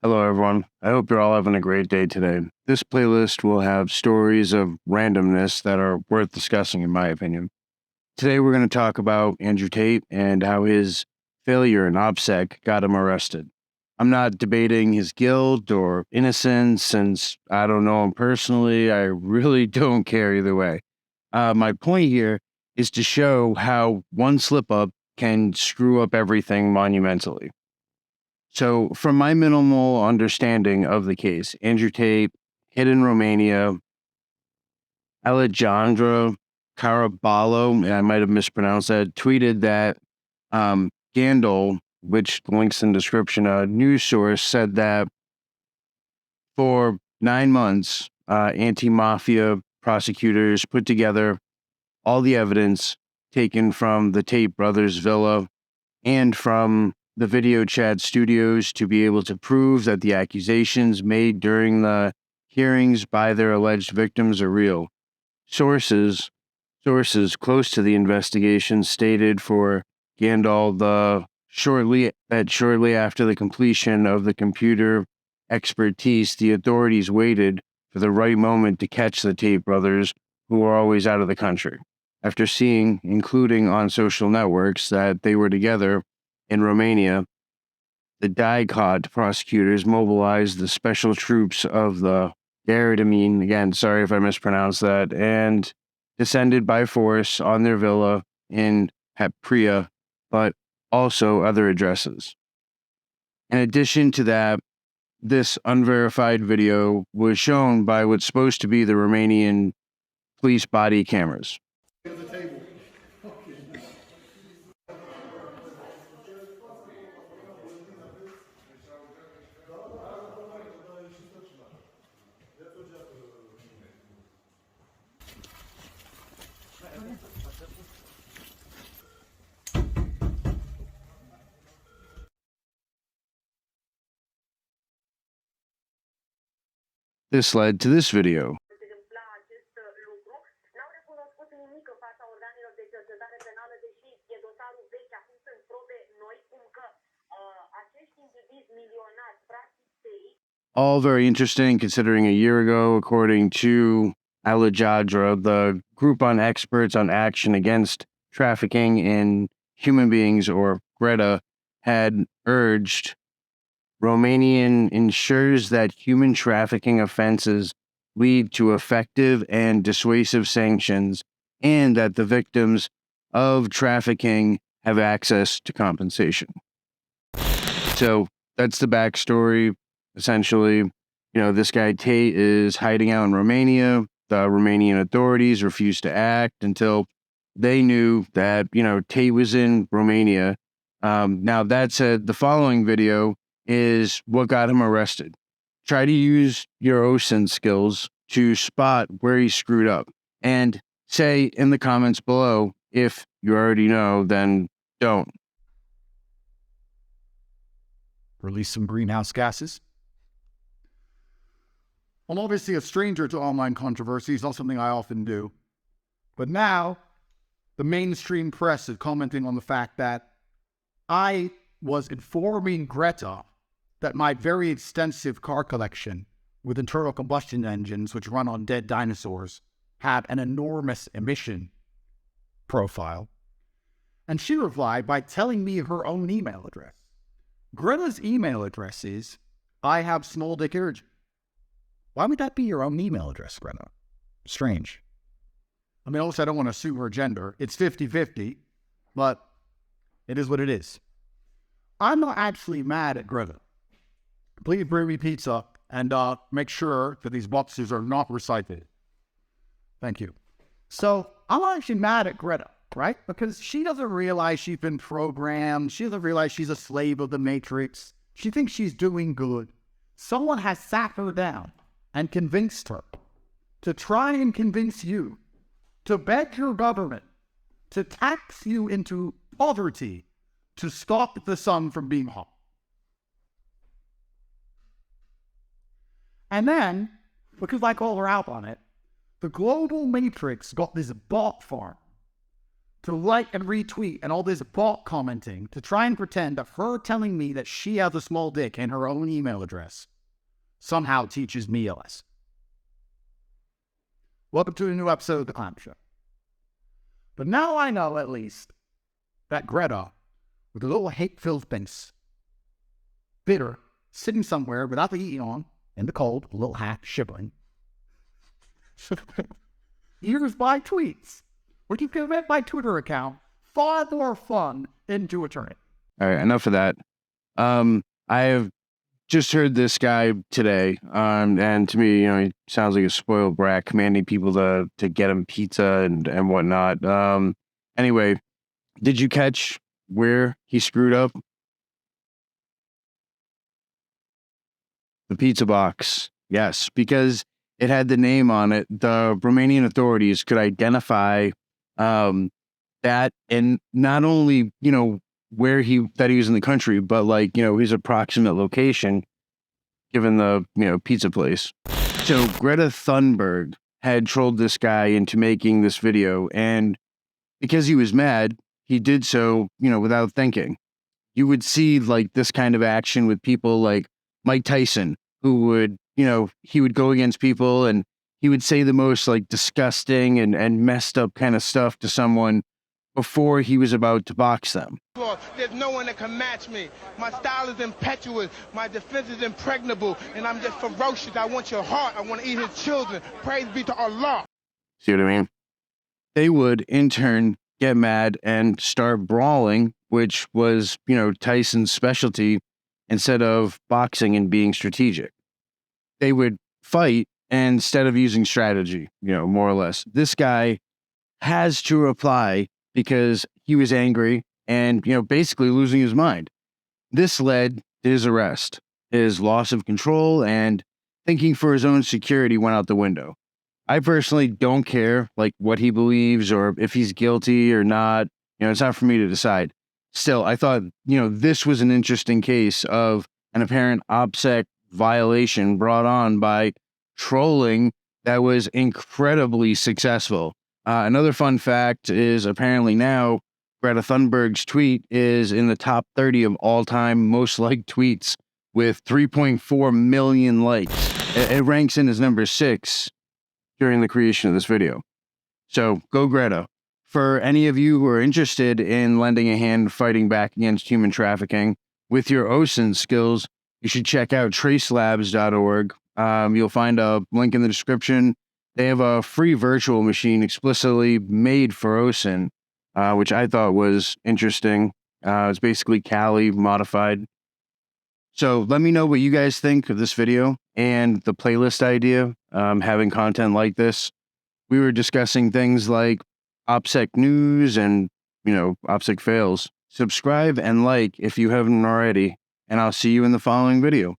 Hello, everyone. I hope you're all having a great day today. This playlist will have stories of randomness that are worth discussing, in my opinion. Today, we're going to talk about Andrew Tate and how his failure in OpSec got him arrested. I'm not debating his guilt or innocence since I don't know him personally. I really don't care either way. My point here is to show how one slip up can screw up everything monumentally. So, from my minimal understanding of the case, Andrew Tate, hid in Romania, Alejandra Caraballo, and I might have mispronounced that, tweeted that Gandol, which links in description, a news source, said that for 9 months, anti-mafia prosecutors put together all the evidence taken from the Tate brothers' villa and from the video chat studios to be able to prove that the accusations made during the hearings by their alleged victims are real. Sources close to the investigation stated for Gandol shortly after the completion of the computer expertise, the authorities waited for the right moment to catch the Tate brothers, who were always out of the country. After seeing, including on social networks, that they were together in Romania, the DICOT prosecutors mobilized the special troops of the Gardamin, again, sorry if I mispronounced that, and descended by force on their villa in Hapria, but also other addresses. In addition to that, this unverified video was shown by what's supposed to be the Romanian police body cameras. This led to this video. All very interesting considering a year ago, according to Alejandra, the group on experts on action against trafficking in human beings, or Greta, had urged Romanian ensures that human trafficking offenses lead to effective and dissuasive sanctions, and that the victims of trafficking have access to compensation. So that's the backstory. Essentially, this guy Tate is hiding out in Romania. The Romanian authorities refused to act until they knew that, Tate was in Romania. Now, that said, the following video is what got him arrested. Try to use your OSINT skills to spot where he screwed up. And say in the comments below, if you already know, then don't. Release some greenhouse gases. I'm obviously a stranger to online controversies, not something I often do. But now, the mainstream press is commenting on the fact that I was informing Greta that my very extensive car collection with internal combustion engines, which run on dead dinosaurs, have an enormous emission profile. And she replied by telling me her own email address. Greta's email address is, I have small dick energy. Why would that be your own email address, Greta? Strange. I mean, also, I don't want to assume her gender. It's 50-50, but it is what it is. I'm not actually mad at Greta. Please bring me pizza and make sure that these boxes are not recycled. Thank you. So, I'm not actually mad at Greta, right? Because she doesn't realize she's been programmed. She doesn't realize she's a slave of the Matrix. She thinks she's doing good. Someone has sat her down and convinced her to try and convince you to beg your government to tax you into poverty to stop the sun from being hot. And then, because I call her out on it, the global matrix got this bot farm to like and retweet and all this bot commenting to try and pretend that her telling me that she has a small dick in her own email address somehow teaches me a lesson. Welcome to a new episode of The Clown Show. But now I know, at least, that Greta, with a little hate-filled face, bitter, sitting somewhere without the heat on, in the cold, a little hat, shivering, here's my tweets. Would you commit my Twitter account far more fun into a tournament? All right, enough of that. I have just heard this guy today, and to me, he sounds like a spoiled brat, commanding people to get him pizza and whatnot. Anyway, did you catch where he screwed up? The pizza box. Yes, because it had the name on it. The Romanian authorities could identify that, and not only where he was in the country, but his approximate location, given the pizza place. So Greta Thunberg had trolled this guy into making this video, and because he was mad, he did so without thinking. You would see this kind of action with people like Mike Tyson, who would he would go against people and he would say the most disgusting and messed up kind of stuff to someone before he was about to box them. There's no one that can match me. My style is impetuous. My defense is impregnable. And I'm just ferocious. I want your heart. I want to eat his children. Praise be to Allah. See what I mean? They would, in turn, get mad and start brawling, which was, Tyson's specialty, instead of boxing and being strategic. They would fight instead of using strategy, more or less. This guy has to reply because he was angry and, basically losing his mind. This led to his arrest. His loss of control and thinking for his own security went out the window. I personally don't care, what he believes or if he's guilty or not. It's not for me to decide. Still, I thought, this was an interesting case of an apparent OpSec violation brought on by trolling that was incredibly successful. Another fun fact is apparently now Greta Thunberg's tweet is in the top 30 of all-time most liked tweets with 3.4 million likes. It ranks in as number 6 during the creation of this video. So go Greta. For any of you who are interested in lending a hand fighting back against human trafficking with your OSINT skills, you should check out tracelabs.org. You'll find a link in the description. They have a free virtual machine explicitly made for OSINT, which I thought was interesting. It's basically Kali modified. So let me know what you guys think of this video and the playlist idea, having content like this. We were discussing things like OpSec news and, OpSec fails. Subscribe and like if you haven't already, and I'll see you in the following video.